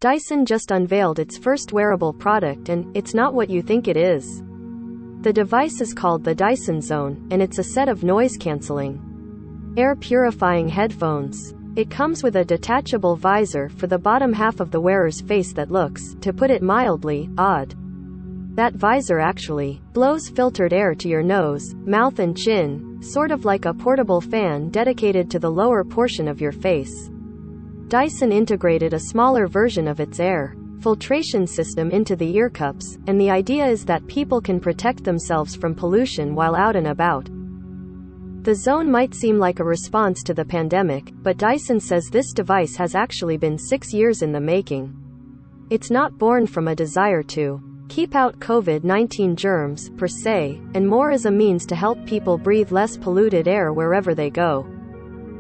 Dyson just unveiled its first wearable product and it's not what you think it is. The device is called the Dyson Zone, and it's a set of noise-canceling, air-purifying headphones. It comes with a detachable visor for the bottom half of the wearer's face that looks, to put it mildly, odd. That visor actually blows filtered air to your nose, mouth and chin, sort of like a portable fan dedicated to the lower portion of your face. Dyson integrated a smaller version of its air filtration system into the ear cups, and the idea is that people can protect themselves from pollution while out and about. The Zone might seem like a response to the pandemic, but Dyson says this device has actually been 6 years in the making. It's not born from a desire to keep out COVID-19 germs, per se, and more as a means to help people breathe less polluted air wherever they go.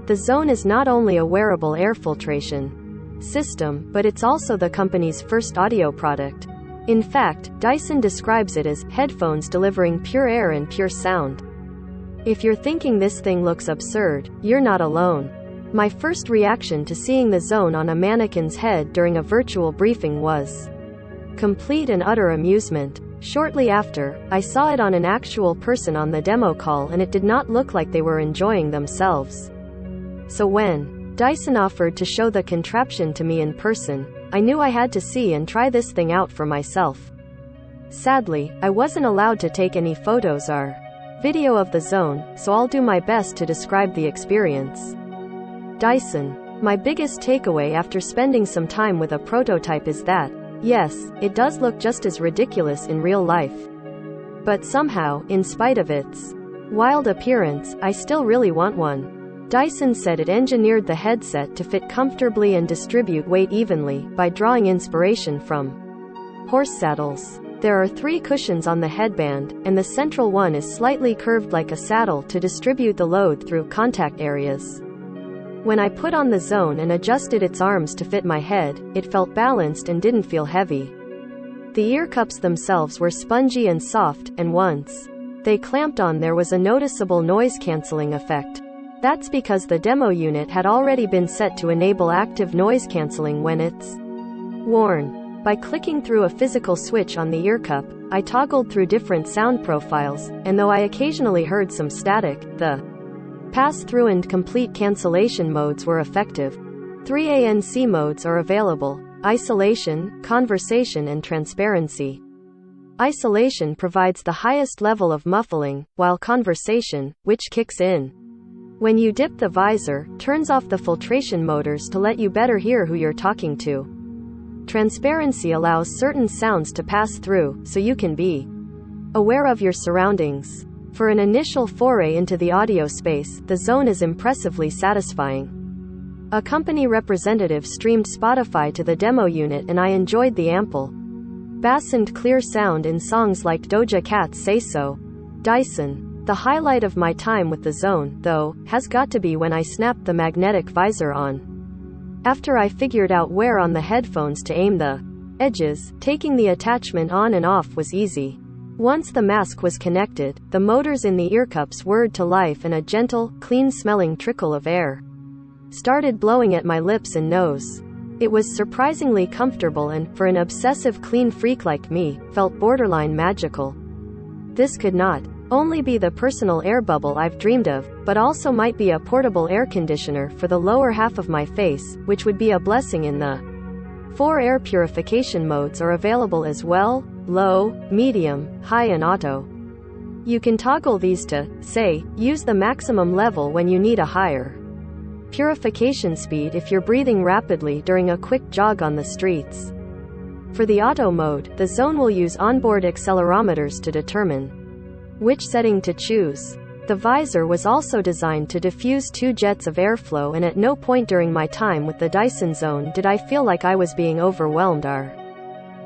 The Zone is not only a wearable air filtration system, but it's also the company's first audio product. In fact, Dyson describes it as headphones delivering pure air and pure sound. If you're thinking this thing looks absurd, you're not alone. My first reaction to seeing the Zone on a mannequin's head during a virtual briefing was complete and utter amusement. Shortly after, I saw it on an actual person on the demo call and it did not look like they were enjoying themselves. So when Dyson offered to show the contraption to me in person, I knew I had to see and try this thing out for myself. Sadly, I wasn't allowed to take any photos or video of the Zone, so I'll do my best to describe the experience. Dyson. My biggest takeaway after spending some time with a prototype is that, yes, it does look just as ridiculous in real life. But somehow, in spite of its wild appearance, I still really want one. Dyson said it engineered the headset to fit comfortably and distribute weight evenly, by drawing inspiration from horse saddles. There are 3 cushions on the headband, and the central one is slightly curved like a saddle to distribute the load through contact areas. When I put on the Zone and adjusted its arms to fit my head, it felt balanced and didn't feel heavy. The ear cups themselves were spongy and soft, and once they clamped on there was a noticeable noise-canceling effect. That's because the demo unit had already been set to enable active noise cancelling when it's worn. By clicking through a physical switch on the ear cup, I toggled through different sound profiles, and though I occasionally heard some static, the pass-through and complete cancellation modes were effective. 3 ANC modes are available: isolation, conversation and transparency. Isolation provides the highest level of muffling, while conversation, which kicks in when you dip the visor, turns off the filtration motors to let you better hear who you're talking to. Transparency allows certain sounds to pass through, so you can be aware of your surroundings. For an initial foray into the audio space, the Zone is impressively satisfying. A company representative streamed Spotify to the demo unit and I enjoyed the ample bass and clear sound in songs like Doja Cat's Say So. Dyson. The highlight of my time with the Zone, though, has got to be when I snapped the magnetic visor on. After I figured out where on the headphones to aim the edges, taking the attachment on and off was easy. Once the mask was connected, the motors in the ear cups whirred to life and a gentle, clean-smelling trickle of air started blowing at my lips and nose. It was surprisingly comfortable and, for an obsessive clean freak like me, felt borderline magical. This could not only be the personal air bubble I've dreamed of, but also might be a portable air conditioner for the lower half of my face, which would be a blessing. In the 4 air purification modes are available as well: low, medium, high and auto. You can toggle these to, say, use the maximum level when you need a higher purification speed if you're breathing rapidly during a quick jog on the streets. For the auto mode, the Zone will use onboard accelerometers to determine which setting to choose. The visor was also designed to diffuse 2 jets of airflow, and at no point during my time with the Dyson Zone did I feel like I was being overwhelmed or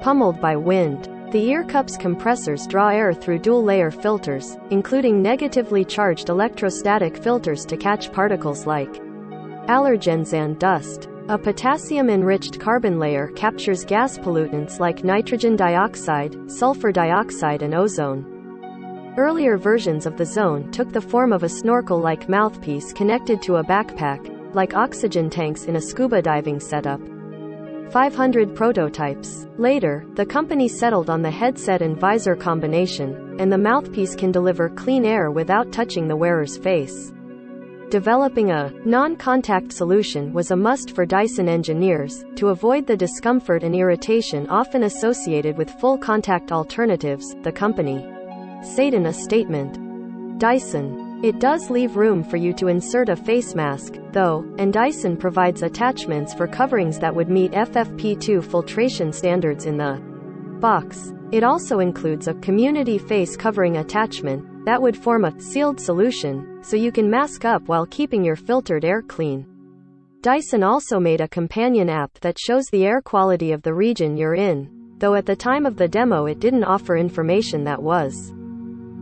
pummeled by wind. The ear cups compressors draw air through dual-layer filters, including negatively charged electrostatic filters to catch particles like allergens and dust. A potassium-enriched carbon layer captures gas pollutants like nitrogen dioxide, sulfur dioxide and ozone. Earlier versions of the Zone took the form of a snorkel-like mouthpiece connected to a backpack, like oxygen tanks in a scuba diving setup. 500 prototypes. Later, the company settled on the headset and visor combination, and the mouthpiece can deliver clean air without touching the wearer's face. Developing a non-contact solution was a must for Dyson engineers, to avoid the discomfort and irritation often associated with full-contact alternatives, the company said in a statement. Dyson. It does leave room for you to insert a face mask, though, and Dyson provides attachments for coverings that would meet FFP2 filtration standards in the box. It also includes a community face covering attachment that would form a sealed solution, so you can mask up while keeping your filtered air clean. Dyson also made a companion app that shows the air quality of the region you're in, though at the time of the demo it didn't offer information that was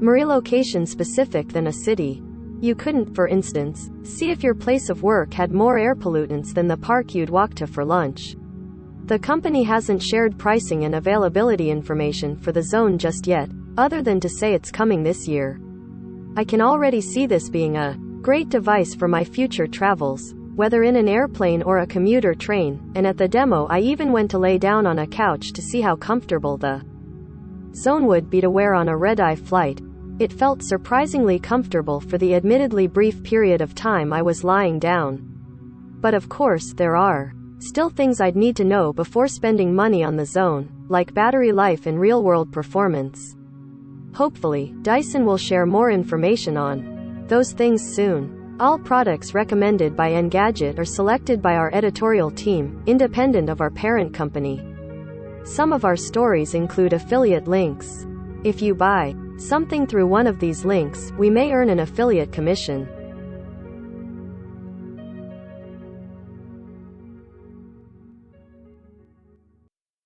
more location-specific than a city. You couldn't, for instance, see if your place of work had more air pollutants than the park you'd walk to for lunch. The company hasn't shared pricing and availability information for the Zone just yet, other than to say it's coming this year. I can already see this being a great device for my future travels, whether in an airplane or a commuter train, and at the demo I even went to lay down on a couch to see how comfortable the Zone would be to wear on a red-eye flight. It felt surprisingly comfortable for the admittedly brief period of time I was lying down. But of course, there are still things I'd need to know before spending money on the Zone, like battery life and real-world performance. Hopefully, Dyson will share more information on those things soon. All products recommended by Engadget are selected by our editorial team, independent of our parent company. Some of our stories include affiliate links. If you buy something through one of these links, we may earn an affiliate commission.